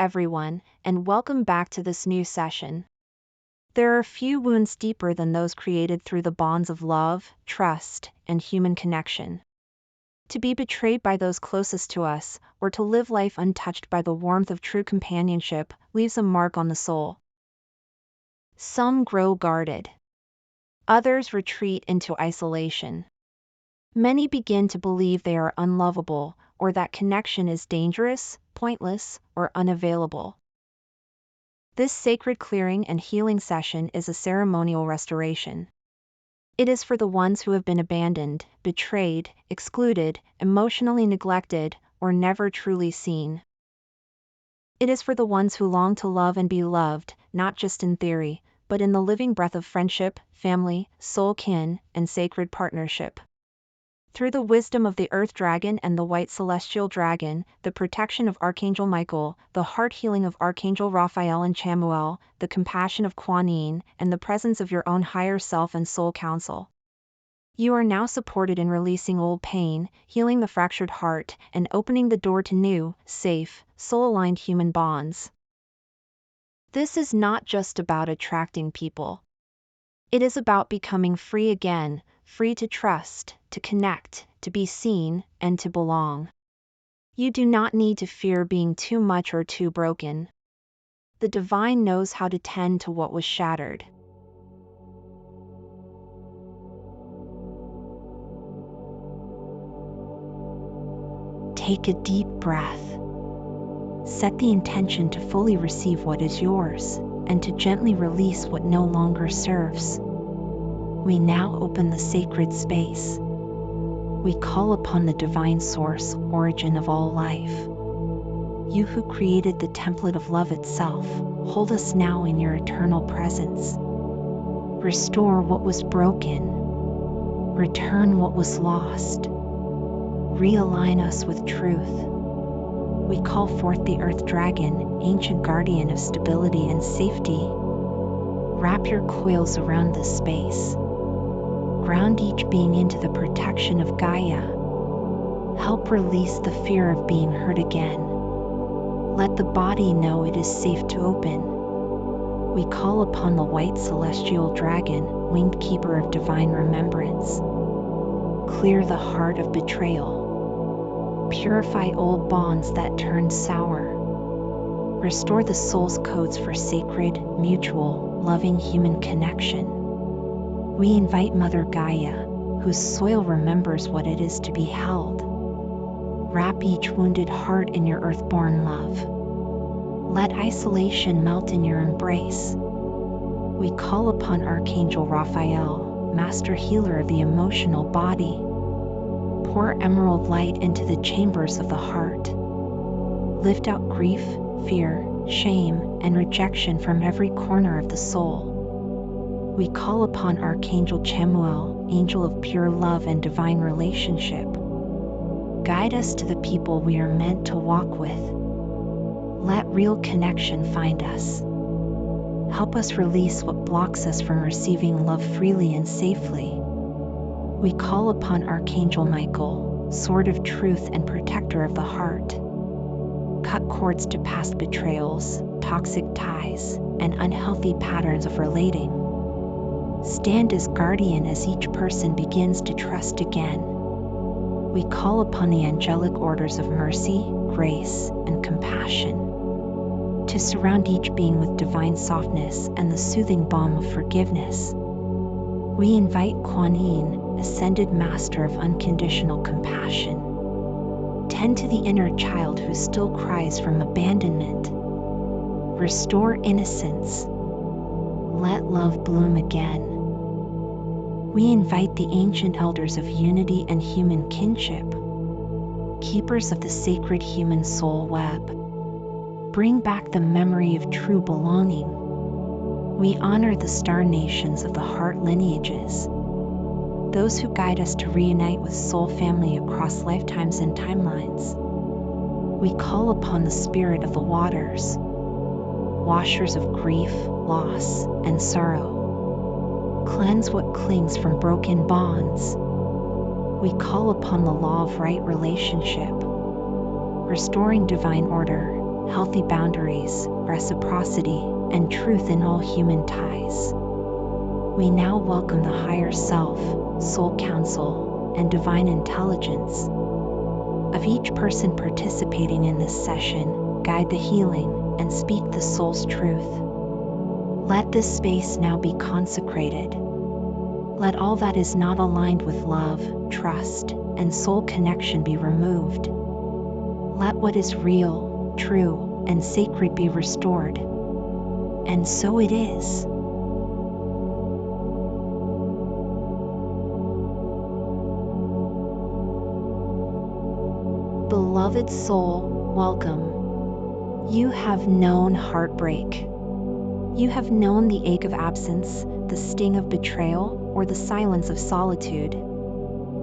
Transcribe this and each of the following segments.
everyone, and welcome back to this new session. There are few wounds deeper than those created through the bonds of love, trust, and human connection. To be betrayed by those closest to us, or to live life untouched by the warmth of true companionship, leaves a mark on the soul. Some grow guarded. Others retreat into isolation. Many begin to believe they are unlovable, or that connection is dangerous, pointless, or unavailable. This sacred clearing and healing session is a ceremonial restoration. It is for the ones who have been abandoned, betrayed, excluded, emotionally neglected, or never truly seen. It is for the ones who long to love and be loved, not just in theory, but in the living breath of friendship, family, soul kin, and sacred partnership. Through the wisdom of the Earth Dragon and the White Celestial Dragon, the protection of Archangel Michael, the heart healing of Archangel Raphael and Chamuel, the compassion of Kuan Yin, and the presence of your own higher self and soul counsel, you are now supported in releasing old pain, healing the fractured heart, and opening the door to new, safe, soul-aligned human bonds. This is not just about attracting people. It is about becoming free again, free to trust, to connect, to be seen, and to belong. You do not need to fear being too much or too broken. The divine knows how to tend to what was shattered. Take a deep breath. Set the intention to fully receive what is yours, and to gently release what no longer serves. We now open the sacred space. We call upon the divine source, origin of all life. You who created the template of love itself, hold us now in your eternal presence. Restore what was broken. Return what was lost. Realign us with truth. We call forth the Earth Dragon, ancient guardian of stability and safety. Wrap your coils around this space. Ground each being into the protection of Gaia. Help release the fear of being hurt again. Let the body know it is safe to open. We call upon the White Celestial Dragon, winged keeper of divine remembrance. Clear the heart of betrayal. Purify old bonds that turned sour. Restore the soul's codes for sacred, mutual, loving human connection. We invite Mother Gaia, whose soil remembers what it is to be held. Wrap each wounded heart in your earthborn love. Let isolation melt in your embrace. We call upon Archangel Raphael, master healer of the emotional body. Pour emerald light into the chambers of the heart. Lift out grief, fear, shame, and rejection from every corner of the soul. We call upon Archangel Chamuel, angel of pure love and divine relationship. Guide us to the people we are meant to walk with. Let real connection find us. Help us release what blocks us from receiving love freely and safely. We call upon Archangel Michael, sword of truth and protector of the heart. Cut cords to past betrayals, toxic ties, and unhealthy patterns of relating. Stand as guardian as each person begins to trust again. We call upon the angelic orders of mercy, grace, and compassion to surround each being with divine softness and the soothing balm of forgiveness. We invite Kuan Yin, ascended master of unconditional compassion. Tend to the inner child who still cries from abandonment. Restore innocence. Let love bloom again. We invite the ancient elders of unity and human kinship, keepers of the sacred human soul web. Bring back the memory of true belonging. We honor the star nations of the heart lineages, those who guide us to reunite with soul family across lifetimes and timelines. We call upon the spirit of the waters, washers of grief, loss, and sorrow. Cleanse what clings from broken bonds. We call upon the law of right relationship, restoring divine order, healthy boundaries, reciprocity, and truth in all human ties. We now welcome the higher self, soul counsel, and divine intelligence of each person participating in this session. Guide the healing and speak the soul's truth. Let this space now be consecrated. Let all that is not aligned with love, trust, and soul connection be removed. Let what is real, true, and sacred be restored. And so it is. Beloved soul, welcome. You have known heartbreak. You have known the ache of absence, the sting of betrayal, or the silence of solitude.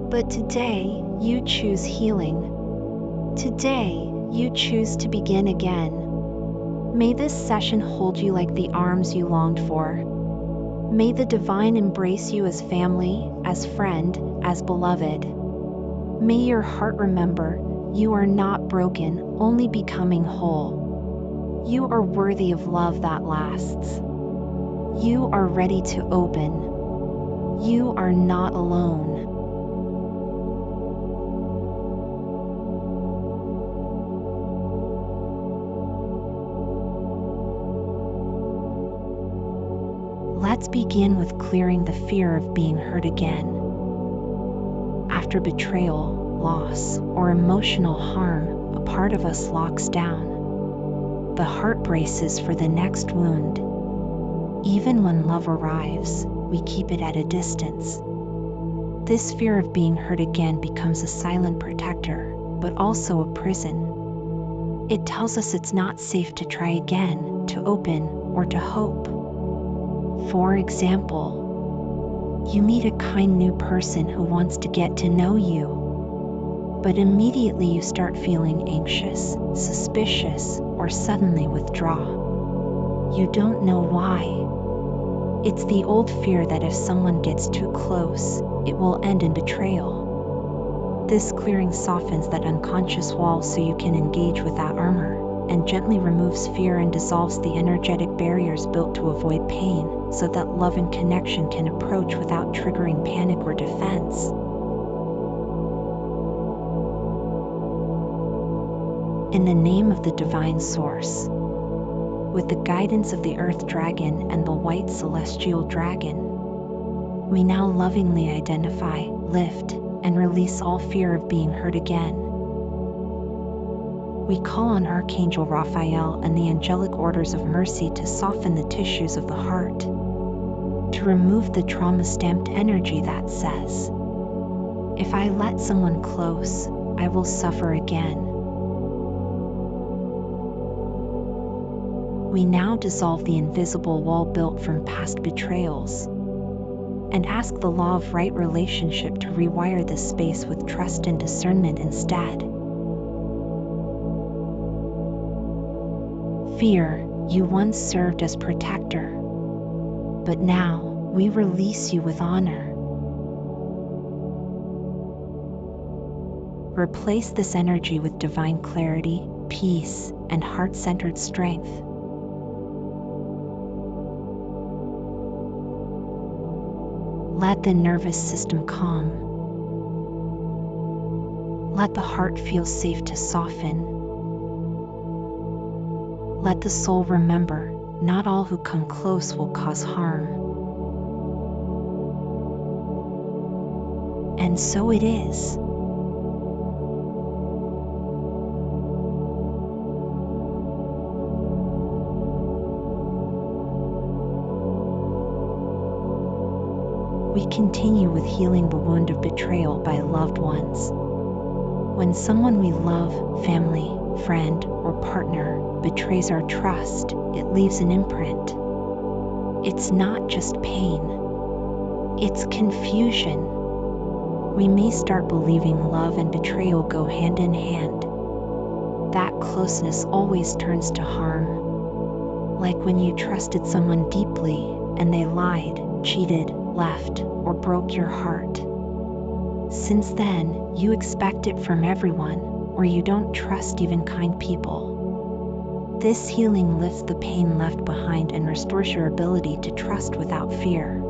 But today, you choose healing. Today, you choose to begin again. May this session hold you like the arms you longed for. May the divine embrace you as family, as friend, as beloved. May your heart remember, you are not broken, only becoming whole. You are worthy of love that lasts. You are ready to open. You are not alone. Let's begin with clearing the fear of being hurt again. After betrayal, loss, or emotional harm, a part of us locks down. The heart braces for the next wound. Even when love arrives, we keep it at a distance. This fear of being hurt again becomes a silent protector, but also a prison. It tells us it's not safe to try again, to open, or to hope. For example, you meet a kind new person who wants to get to know you. But immediately you start feeling anxious, suspicious, or suddenly withdraw. You don't know why. It's the old fear that if someone gets too close, it will end in betrayal. This clearing softens that unconscious wall so you can engage without armor, and gently removes fear and dissolves the energetic barriers built to avoid pain, so that love and connection can approach without triggering panic or defense. In the name of the divine source, with the guidance of the earth dragon and the white celestial dragon, we now lovingly identify, lift, and release all fear of being hurt again. We call on Archangel Raphael and the angelic orders of mercy to soften the tissues of the heart, to remove the trauma-stamped energy that says, "If I let someone close, I will suffer again." We now dissolve the invisible wall built from past betrayals and ask the law of right relationship to rewire this space with trust and discernment instead. Fear, you once served as protector, but now we release you with honor. Replace this energy with divine clarity, peace, and heart-centered strength. Let the nervous system calm. Let the heart feel safe to soften. Let the soul remember, not all who come close will cause harm. And so it is. We continue with healing the wound of betrayal by loved ones. When someone we love, family, friend, or partner, betrays our trust, it leaves an imprint. It's not just pain. It's confusion. We may start believing love and betrayal go hand in hand. That closeness always turns to harm. Like when you trusted someone deeply and they lied, cheated, left, or broke your heart. Since then, you expect it from everyone, or you don't trust even kind people. This healing lifts the pain left behind and restores your ability to trust without fear.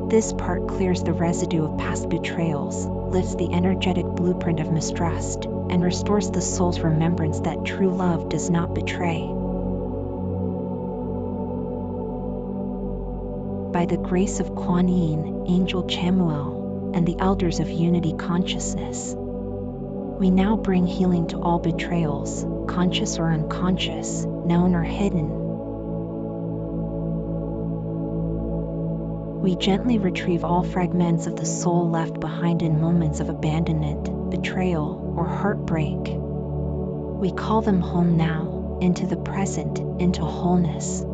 This part clears the residue of past betrayals, lifts the energetic blueprint of mistrust, and restores the soul's remembrance that true love does not betray. By the grace of Kuan Yin, Angel Chamuel, and the elders of Unity Consciousness, we now bring healing to all betrayals, conscious or unconscious, known or hidden. We gently retrieve all fragments of the soul left behind in moments of abandonment, betrayal, or heartbreak. We call them home now, into the present, into wholeness.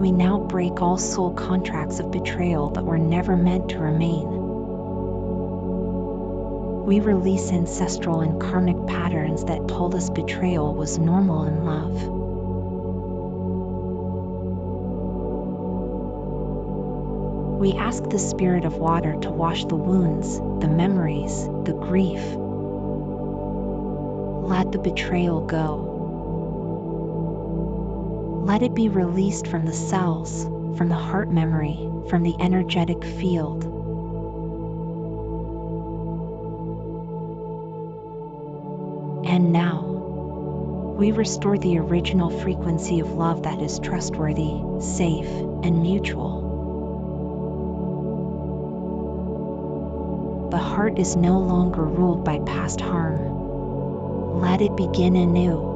We now break all soul contracts of betrayal that were never meant to remain. We release ancestral and karmic patterns that told us betrayal was normal in love. We ask the spirit of water to wash the wounds, the memories, the grief. Let the betrayal go. Let it be released from the cells, from the heart memory, from the energetic field. And now, we restore the original frequency of love that is trustworthy, safe, and mutual. The heart is no longer ruled by past harm. Let it begin anew.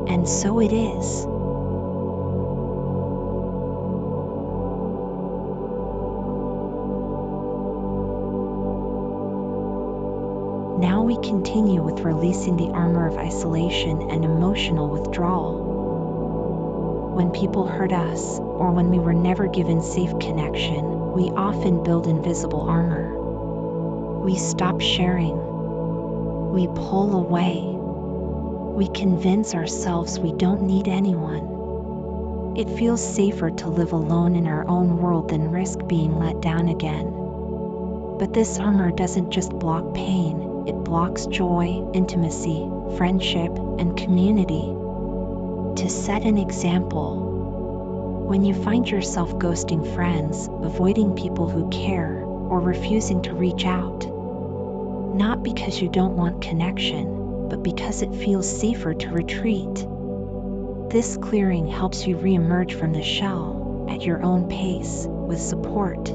And so it is. Now we continue with releasing the armor of isolation and emotional withdrawal. When people hurt us, or when we were never given safe connection, we often build invisible armor. We stop sharing. We pull away. We convince ourselves we don't need anyone. It feels safer to live alone in our own world than risk being let down again. But this armor doesn't just block pain, it blocks joy, intimacy, friendship, and community. To set an example, when you find yourself ghosting friends, avoiding people who care, or refusing to reach out, not because you don't want connection, but because it feels safer to retreat. This clearing helps you re-emerge from the shell, at your own pace, with support.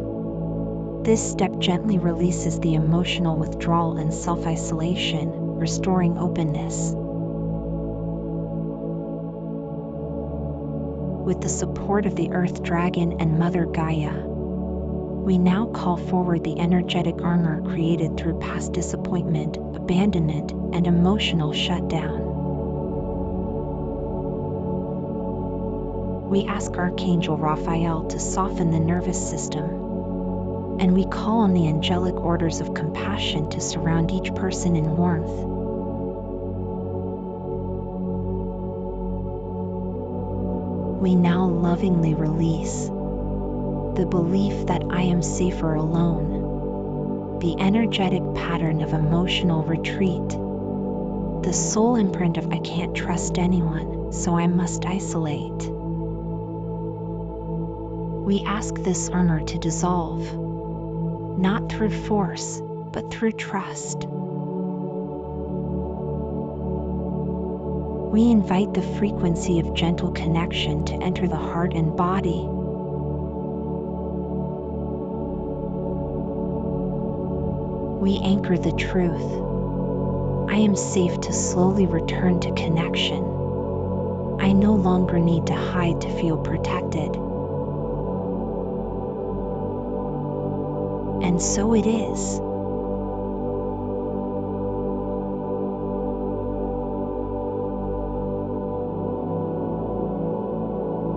This step gently releases the emotional withdrawal and self-isolation, restoring openness. With the support of the Earth Dragon and Mother Gaia, we now call forward the energetic armor created through past disappointment, abandonment, and emotional shutdown. We ask Archangel Raphael to soften the nervous system, and we call on the angelic orders of compassion to surround each person in warmth. We now lovingly release the belief that I am safer alone, the energetic pattern of emotional retreat, the soul imprint of I can't trust anyone, so I must isolate. We ask this armor to dissolve, not through force, but through trust. We invite the frequency of gentle connection to enter the heart and body. We anchor the truth. I am safe to slowly return to connection. I no longer need to hide to feel protected. And so it is.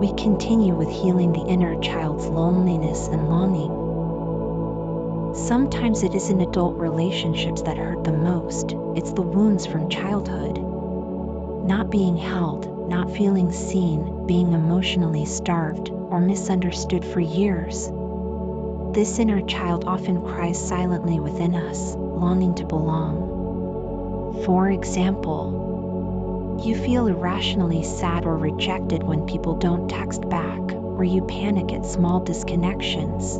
We continue with healing the inner child's loneliness and longing. Sometimes it isn't adult relationships that hurt the most, it's the wounds from childhood. Not being held, not feeling seen, being emotionally starved, or misunderstood for years. This inner child often cries silently within us, longing to belong. For example, you feel irrationally sad or rejected when people don't text back, or you panic at small disconnections.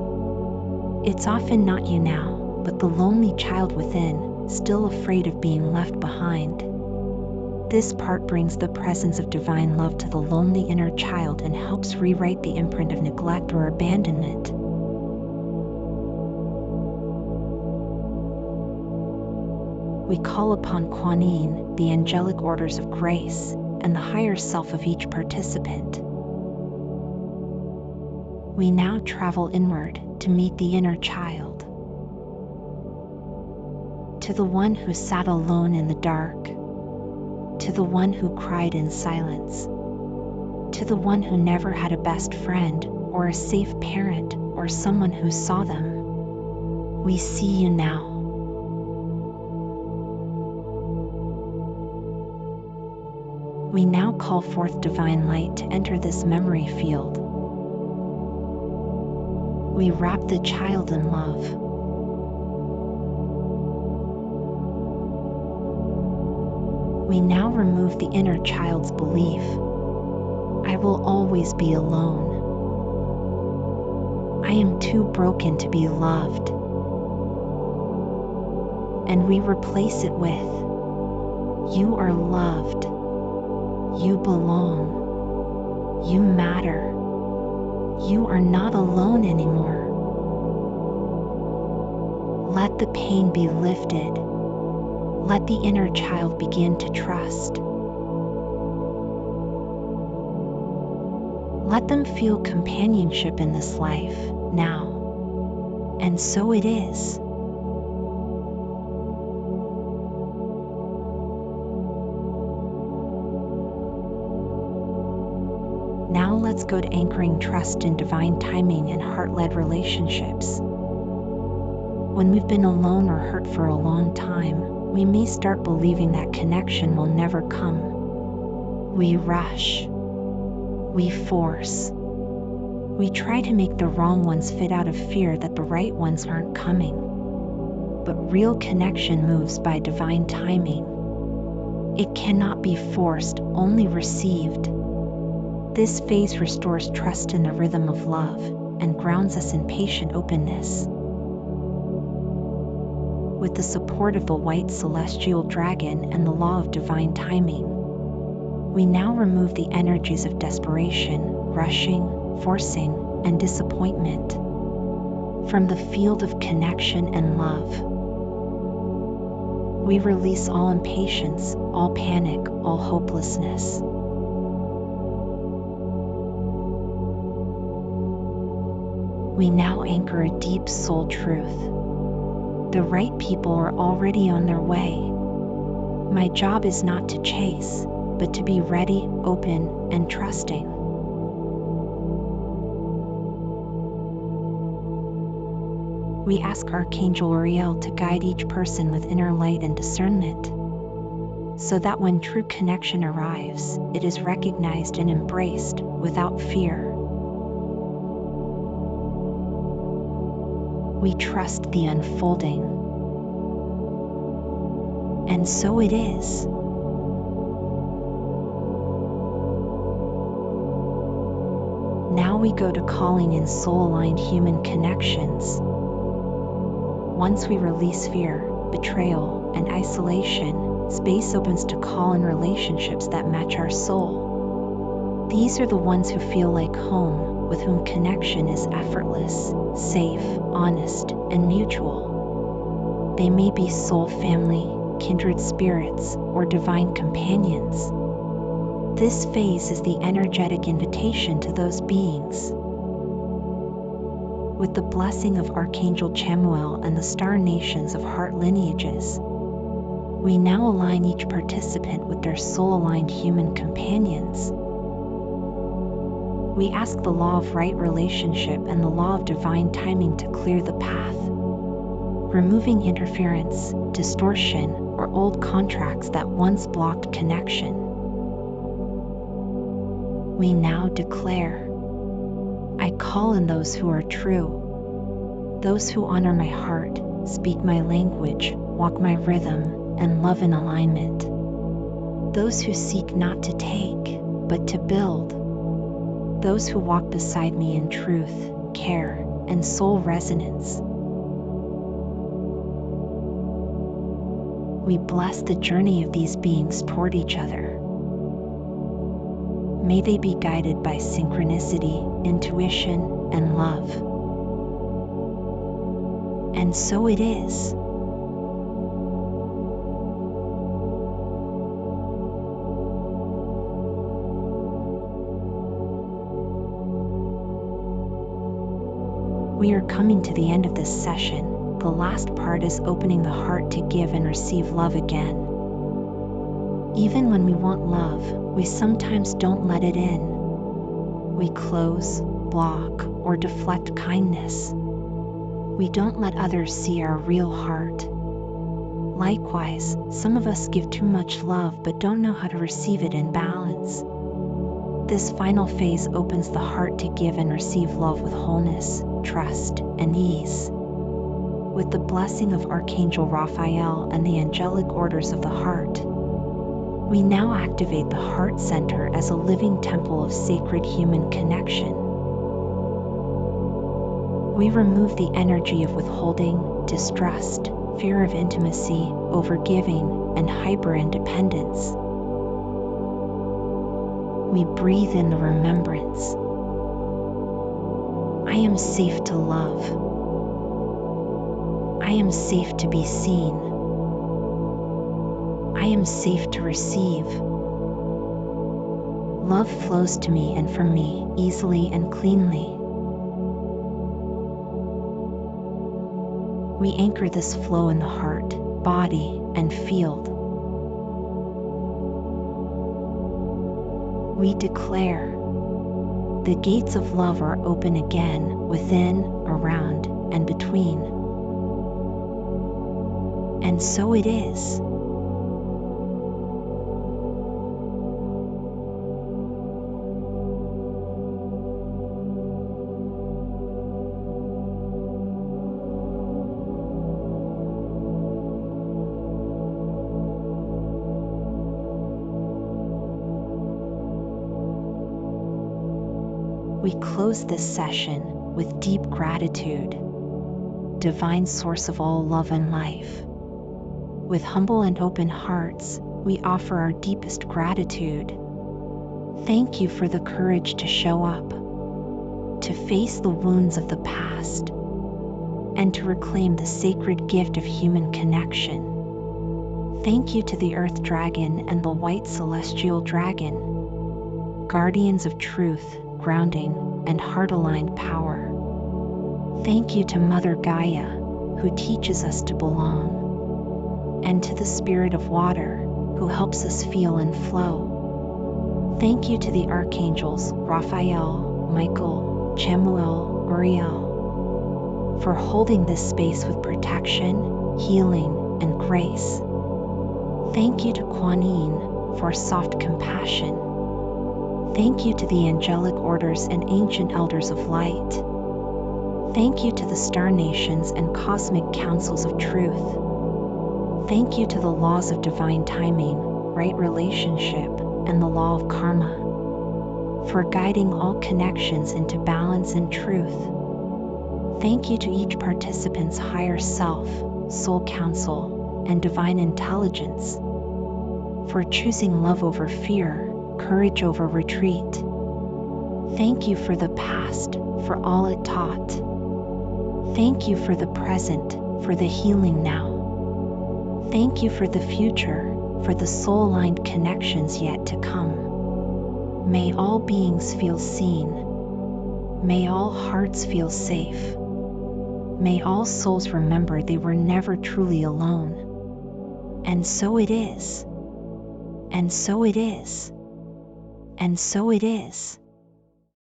It's often not you now, but the lonely child within, still afraid of being left behind. This part brings the presence of divine love to the lonely inner child and helps rewrite the imprint of neglect or abandonment. We call upon Kuan Yin, the angelic orders of grace, and the higher self of each participant. We now travel inward to meet the inner child. To the one who sat alone in the dark, to the one who cried in silence, to the one who never had a best friend, or a safe parent, or someone who saw them. We see you now. We now call forth divine light to enter this memory field. We wrap the child in love. We now remove the inner child's belief, I will always be alone. I am too broken to be loved. And we replace it with, you are loved. You belong. You matter. You are not alone anymore. Let the pain be lifted. Let the inner child begin to trust. Let them feel companionship in this life now. And so it is. Now let's go to anchoring trust in divine timing and heart-led relationships. When we've been alone or hurt for a long time, we may start believing that connection will never come. We rush. We force. We try to make the wrong ones fit out of fear that the right ones aren't coming. But real connection moves by divine timing. It cannot be forced, only received. This phase restores trust in the rhythm of love and grounds us in patient openness. With the support of the white celestial dragon and the law of divine timing, we now remove the energies of desperation, rushing, forcing, and disappointment from the field of connection and love. We release all impatience, all panic, all hopelessness. We now anchor a deep soul truth. The right people are already on their way. My job is not to chase, but to be ready, open, and trusting. We ask Archangel Uriel to guide each person with inner light and discernment, so that when true connection arrives, it is recognized and embraced without fear. We trust the unfolding. And so it is. Now we go to calling in soul-aligned human connections. Once we release fear, betrayal, and isolation, space opens to call in relationships that match our soul. These are the ones who feel like home, with whom connection is effortless, safe, honest, and mutual. They may be soul family, kindred spirits, or divine companions. This phase is the energetic invitation to those beings. With the blessing of Archangel Chamuel and the star nations of heart lineages, we now align each participant with their soul-aligned human companions. We ask the law of right relationship and the law of divine timing to clear the path, removing interference, distortion, or old contracts that once blocked connection. We now declare, I call in those who are true. Those who honor my heart, speak my language, walk my rhythm, and love in alignment. Those who seek not to take, but to build. Those who walk beside me in truth, care, and soul resonance. We bless the journey of these beings toward each other. May they be guided by synchronicity, intuition, and love. And so it is. We are coming to the end of this session. The last part is opening the heart to give and receive love again. Even when we want love, we sometimes don't let it in. We close, block, or deflect kindness. We don't let others see our real heart. Likewise, some of us give too much love but don't know how to receive it in balance. This final phase opens the heart to give and receive love with wholeness, trust, and ease. With the blessing of Archangel Raphael and the angelic orders of the heart, we now activate the heart center as a living temple of sacred human connection. We remove the energy of withholding, distrust, fear of intimacy, overgiving, and hyper-independence. We breathe in the remembrance. I am safe to love. I am safe to be seen. I am safe to receive. Love flows to me and from me easily and cleanly. We anchor this flow in the heart, body, and field. We declare, the gates of love are open again, within, around, and between. And so it is. We close this session with deep gratitude, divine source of all love and life. With humble and open hearts, we offer our deepest gratitude. Thank you for the courage to show up, to face the wounds of the past, and to reclaim the sacred gift of human connection. Thank you to the Earth Dragon and the White Celestial Dragon, guardians of truth, grounding, and heart-aligned power. Thank you to Mother Gaia, who teaches us to belong, and to the Spirit of Water, who helps us feel and flow. Thank you to the Archangels, Raphael, Michael, Chamuel, Uriel, for holding this space with protection, healing, and grace. Thank you to Kuan Yin for soft compassion. Thank you to the angelic orders and ancient elders of light. Thank you to the star nations and cosmic councils of truth. Thank you to the laws of divine timing, right relationship, and the law of karma, for guiding all connections into balance and truth. Thank you to each participant's higher self, soul counsel, and divine intelligence, for choosing love over fear, courage over retreat. Thank you for the past, for all it taught. Thank you for the present, for the healing now. Thank you for the future, for the soul-aligned connections yet to come. May all beings feel seen. May all hearts feel safe. May all souls remember they were never truly alone. And so it is. And so it is. And so it is.